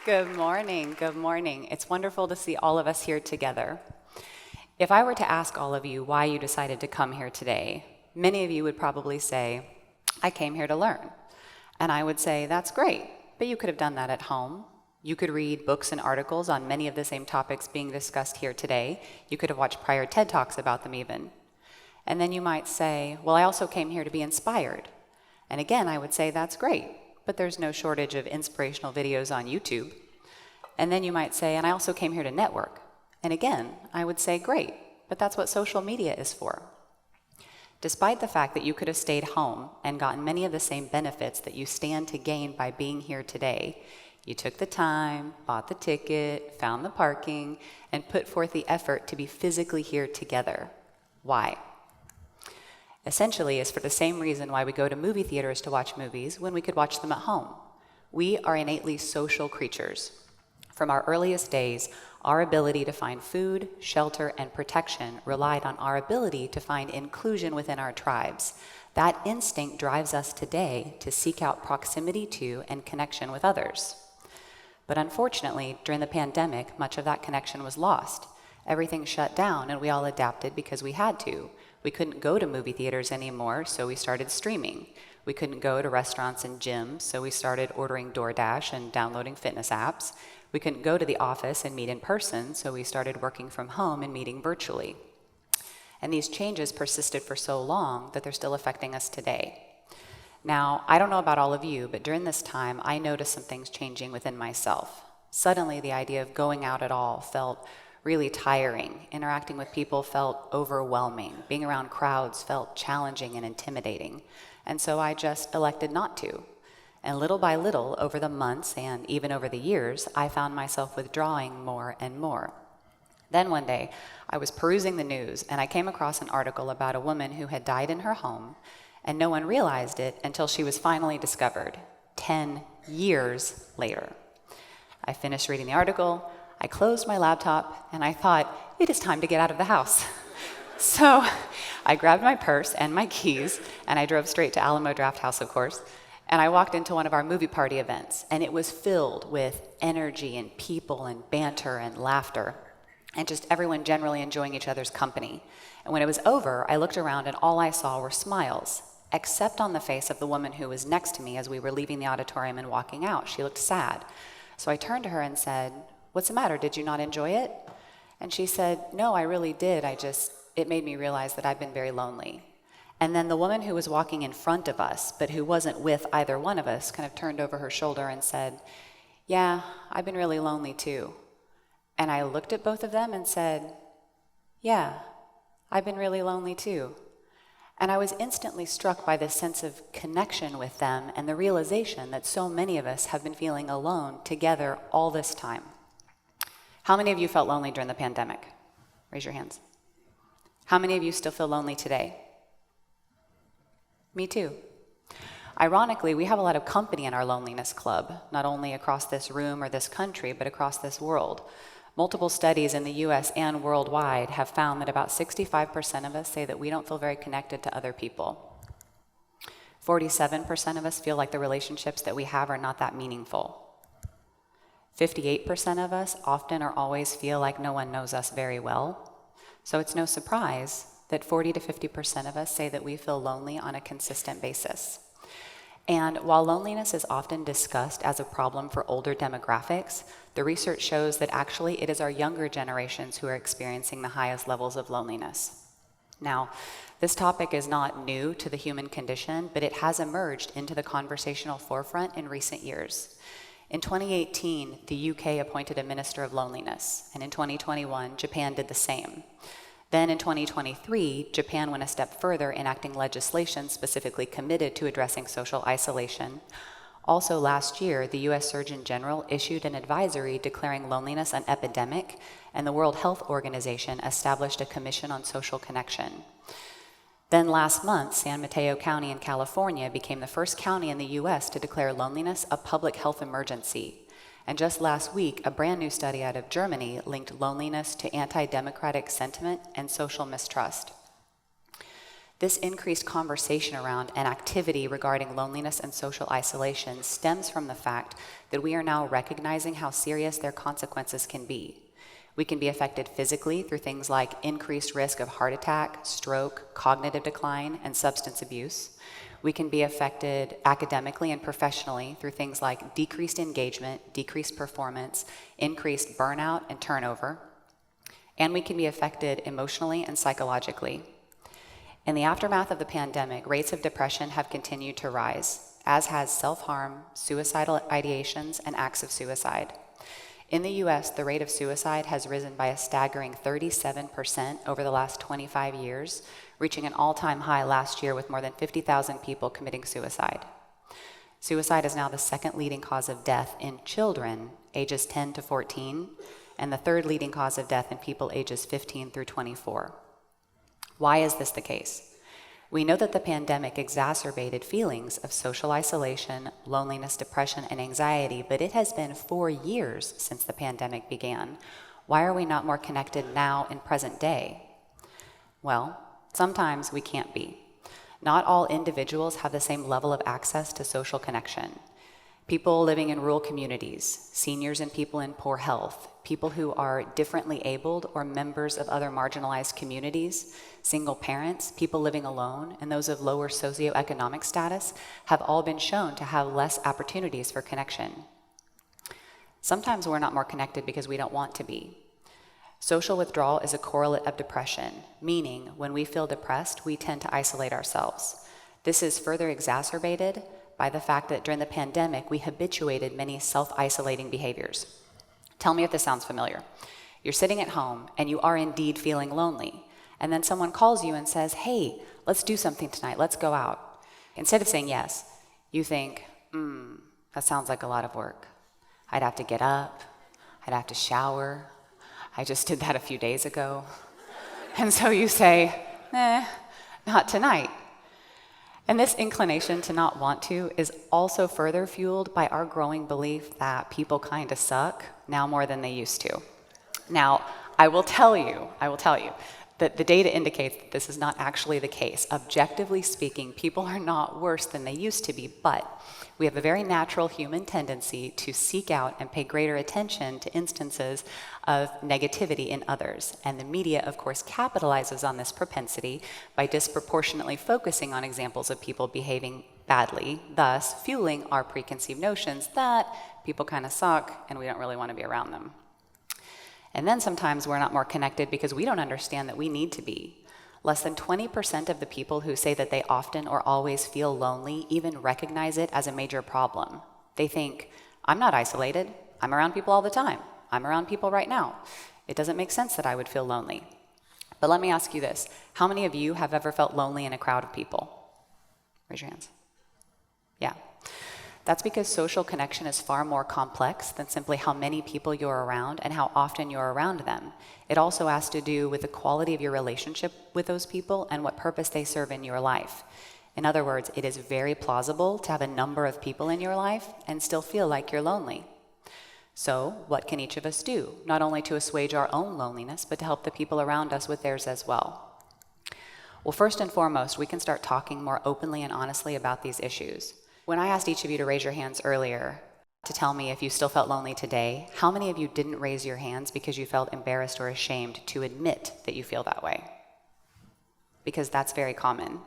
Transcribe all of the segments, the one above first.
Good morning, good morning. It's wonderful to see all of us here together. If I were to ask all of you why you decided to come here today, many of you would probably say, I came here to learn. And I would say, that's great, but you could have done that at home. You could read books and articles on many of the same topics being discussed here today. You could have watched prior TED Talks about them even. And then you might say, well, I also came here to be inspired. And again, I would say, that's great, but there's no shortage of inspirational videos on YouTube. And then you might say, and I also came here to network. And again, I would say, great, but that's what social media is for. Despite the fact that you could have stayed home and gotten many of the same benefits that you stand to gain by being here today, you took the time, bought the ticket, found the parking, and put forth the effort to be physically here together. Why? Essentially, it's for the same reason why we go to movie theaters to watch movies when we could watch them at home. We are innately social creatures. From our earliest days, our ability to find food, shelter, and protection relied on our ability to find inclusion within our tribes. That instinct drives us today to seek out proximity to and connection with others. But unfortunately, during the pandemic, much of that connection was lost. Everything shut down and we all adapted because we had to. We couldn't go to movie theaters anymore, so we started streaming. We couldn't go to restaurants and gyms, so we started ordering DoorDash and downloading fitness apps. We couldn't go to the office and meet in person, so we started working from home and meeting virtually. And these changes persisted for so long that they're still affecting us today. Now, I don't know about all of you, but during this time, I noticed some things changing within myself. Suddenly, the idea of going out at all felt really tiring. Interacting with people felt overwhelming. Being around crowds felt challenging and intimidating. And so I just elected not to. And little by little, over the months and even over the years, I found myself withdrawing more and more. Then one day, I was perusing the news and I came across an article about a woman who had died in her home, and no one realized it until she was finally discovered, 10 years later. I finished reading the article, I closed my laptop, and I thought, it is time to get out of the house. So I grabbed my purse and my keys, and I drove straight to Alamo Drafthouse, of course, and I walked into one of our movie party events, and it was filled with energy and people and banter and laughter, and just everyone generally enjoying each other's company. And when it was over, I looked around, and all I saw were smiles, except on the face of the woman who was next to me as we were leaving the auditorium and walking out. She looked sad. So I turned to her and said, "What's the matter? Did you not enjoy it?" And she said, "No, I really did. It made me realize that I've been very lonely." And then the woman who was walking in front of us, but who wasn't with either one of us, kind of turned over her shoulder and said, "Yeah, I've been really lonely too." And I looked at both of them and said, "Yeah, I've been really lonely too." And I was instantly struck by this sense of connection with them and the realization that so many of us have been feeling alone together all this time. How many of you felt lonely during the pandemic? Raise your hands. How many of you still feel lonely today? Me too. Ironically, we have a lot of company in our loneliness club, not only across this room or this country, but across this world. Multiple studies in the US and worldwide have found that about 65% of us say that we don't feel very connected to other people. 47% of us feel like the relationships that we have are not that meaningful. 58% of us often or always feel like no one knows us very well. So it's no surprise that 40 to 50% of us say that we feel lonely on a consistent basis. And while loneliness is often discussed as a problem for older demographics, the research shows that actually it is our younger generations who are experiencing the highest levels of loneliness. Now, this topic is not new to the human condition, but it has emerged into the conversational forefront in recent years. In 2018, the UK appointed a minister of loneliness, and in 2021, Japan did the same. Then in 2023, Japan went a step further, enacting legislation specifically committed to addressing social isolation. Also last year, the US Surgeon General issued an advisory declaring loneliness an epidemic, and the World Health Organization established a commission on social connection. Then last month, San Mateo County in California became the first county in the US to declare loneliness a public health emergency. And just last week, a brand new study out of Germany linked loneliness to anti-democratic sentiment and social mistrust. This increased conversation around and activity regarding loneliness and social isolation stems from the fact that we are now recognizing how serious their consequences can be. We can be affected physically through things like increased risk of heart attack, stroke, cognitive decline, and substance abuse. We can be affected academically and professionally through things like decreased engagement, decreased performance, increased burnout and turnover. And we can be affected emotionally and psychologically. In the aftermath of the pandemic, rates of depression have continued to rise, as has self-harm, suicidal ideations, and acts of suicide. In the US, the rate of suicide has risen by a staggering 37% over the last 25 years, reaching an all-time high last year with more than 50,000 people committing suicide. Suicide is now the second leading cause of death in children ages 10 to 14, and the third leading cause of death in people ages 15 through 24. Why is this the case? We know that the pandemic exacerbated feelings of social isolation, loneliness, depression, and anxiety, but it has been 4 years since the pandemic began. Why are we not more connected now in present day? Well, sometimes we can't be. Not all individuals have the same level of access to social connection. People living in rural communities, seniors and people in poor health, people who are differently abled or members of other marginalized communities, single parents, people living alone, and those of lower socioeconomic status have all been shown to have less opportunities for connection. Sometimes we're not more connected because we don't want to be. Social withdrawal is a correlate of depression, meaning when we feel depressed, we tend to isolate ourselves. This is further exacerbated by the fact that during the pandemic, we habituated many self-isolating behaviors. Tell me if this sounds familiar. You're sitting at home and you are indeed feeling lonely, and then someone calls you and says, hey, let's do something tonight, let's go out. Instead of saying yes, you think, that sounds like a lot of work. I'd have to get up, I'd have to shower. I just did that a few days ago. And so you say, not tonight. And this inclination to not want to is also further fueled by our growing belief that people kind of suck now more than they used to. Now, I will tell you that the data indicates that this is not actually the case. Objectively speaking, people are not worse than they used to be, but we have a very natural human tendency to seek out and pay greater attention to instances of negativity in others. And the media, of course, capitalizes on this propensity by disproportionately focusing on examples of people behaving badly, thus fueling our preconceived notions that people kind of suck and we don't really want to be around them. And then sometimes we're not more connected because we don't understand that we need to be. Less than 20% of the people who say that they often or always feel lonely even recognize it as a major problem. They think, I'm not isolated. I'm around people all the time. I'm around people right now. It doesn't make sense that I would feel lonely. But let me ask you this. How many of you have ever felt lonely in a crowd of people? Raise your hands. Yeah. That's because social connection is far more complex than simply how many people you're around and how often you're around them. It also has to do with the quality of your relationship with those people and what purpose they serve in your life. In other words, it is very plausible to have a number of people in your life and still feel like you're lonely. So, what can each of us do, not only to assuage our own loneliness, but to help the people around us with theirs as well? Well, first and foremost, we can start talking more openly and honestly about these issues. When I asked each of you to raise your hands earlier to tell me if you still felt lonely today, how many of you didn't raise your hands because you felt embarrassed or ashamed to admit that you feel that way? Because that's very common.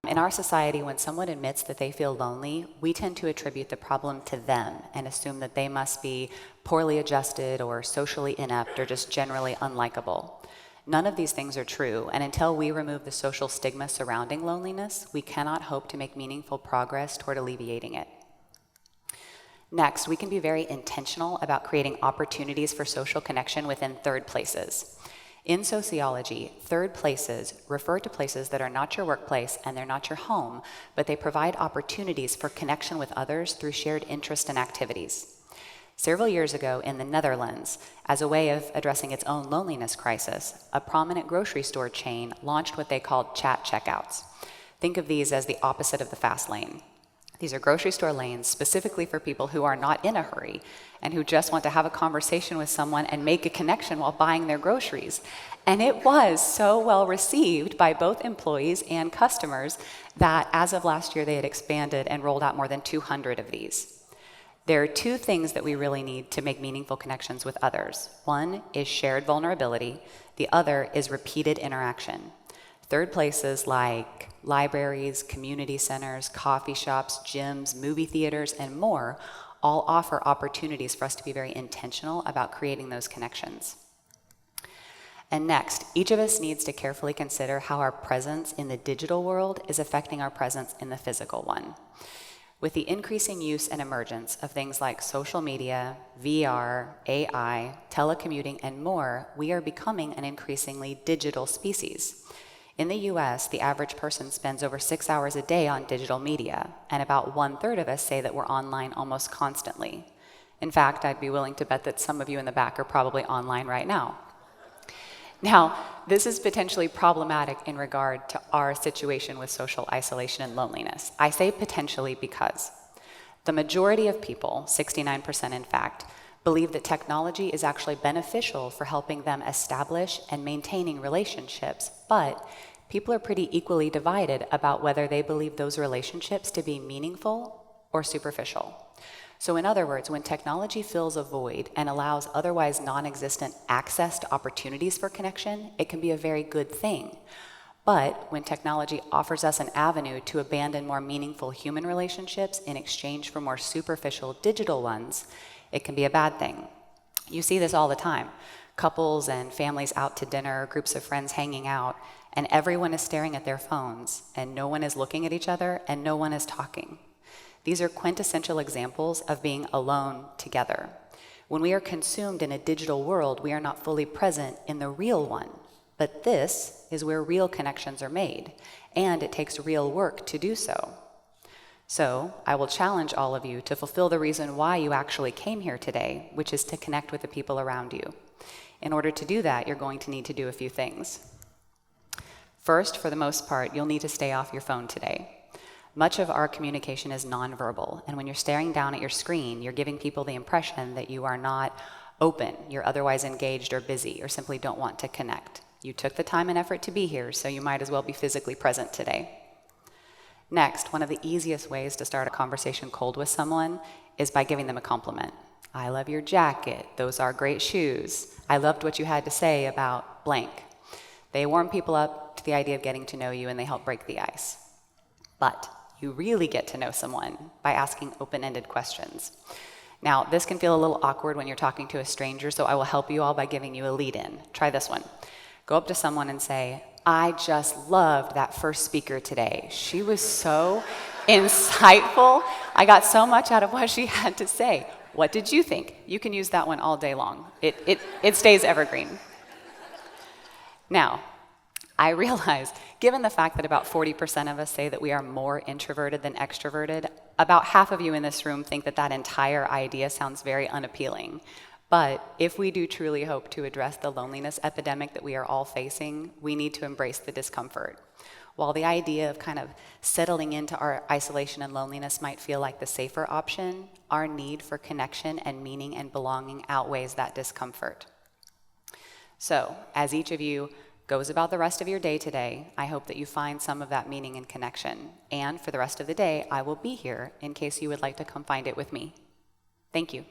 In our society, when someone admits that they feel lonely, we tend to attribute the problem to them and assume that they must be poorly adjusted or socially inept or just generally unlikable. None of these things are true, and until we remove the social stigma surrounding loneliness, we cannot hope to make meaningful progress toward alleviating it. Next, we can be very intentional about creating opportunities for social connection within third places. In sociology, third places refer to places that are not your workplace and they're not your home, but they provide opportunities for connection with others through shared interest and activities. Several years ago in the Netherlands, as a way of addressing its own loneliness crisis, a prominent grocery store chain launched what they called chat checkouts. Think of these as the opposite of the fast lane. These are grocery store lanes specifically for people who are not in a hurry and who just want to have a conversation with someone and make a connection while buying their groceries. And it was so well received by both employees and customers that as of last year, they had expanded and rolled out more than 200 of these. There are two things that we really need to make meaningful connections with others. One is shared vulnerability. The other is repeated interaction. Third places like libraries, community centers, coffee shops, gyms, movie theaters, and more all offer opportunities for us to be very intentional about creating those connections. And next, each of us needs to carefully consider how our presence in the digital world is affecting our presence in the physical one. With the increasing use and emergence of things like social media, VR, AI, telecommuting, and more, we are becoming an increasingly digital species. In the US, the average person spends over 6 hours a day on digital media, and about 1/3 of us say that we're online almost constantly. In fact, I'd be willing to bet that some of you in the back are probably online right now. Now, this is potentially problematic in regard to our situation with social isolation and loneliness. I say potentially because the majority of people, 69% in fact, believe that technology is actually beneficial for helping them establish and maintaining relationships, but people are pretty equally divided about whether they believe those relationships to be meaningful or superficial. So in other words, when technology fills a void and allows otherwise non-existent access to opportunities for connection, it can be a very good thing. But when technology offers us an avenue to abandon more meaningful human relationships in exchange for more superficial digital ones, it can be a bad thing. You see this all the time. Couples and families out to dinner, groups of friends hanging out, and everyone is staring at their phones, and no one is looking at each other, and no one is talking. These are quintessential examples of being alone together. When we are consumed in a digital world, we are not fully present in the real one. But this is where real connections are made, and it takes real work to do so. So I will challenge all of you to fulfill the reason why you actually came here today, which is to connect with the people around you. In order to do that, you're going to need to do a few things. First, for the most part, you'll need to stay off your phone today. Much of our communication is nonverbal, and when you're staring down at your screen, you're giving people the impression that you are not open, you're otherwise engaged or busy, or simply don't want to connect. You took the time and effort to be here, so you might as well be physically present today. Next, one of the easiest ways to start a conversation cold with someone is by giving them a compliment. I love your jacket. Those are great shoes. I loved what you had to say about blank. They warm people up to the idea of getting to know you, and they help break the ice. But you really get to know someone by asking open-ended questions. Now, this can feel a little awkward when you're talking to a stranger, so I will help you all by giving you a lead-in. Try this one. Go up to someone and say, I just loved that first speaker today. She was so insightful. I got so much out of what she had to say. What did you think? You can use that one all day long. It stays evergreen. Now, I realize, given the fact that about 40% of us say that we are more introverted than extroverted, about half of you in this room think that that entire idea sounds very unappealing. But if we do truly hope to address the loneliness epidemic that we are all facing, we need to embrace the discomfort. While the idea of kind of settling into our isolation and loneliness might feel like the safer option, our need for connection and meaning and belonging outweighs that discomfort. So, as each of you goes about the rest of your day today, I hope that you find some of that meaning and connection. And for the rest of the day, I will be here in case you would like to come find it with me. Thank you.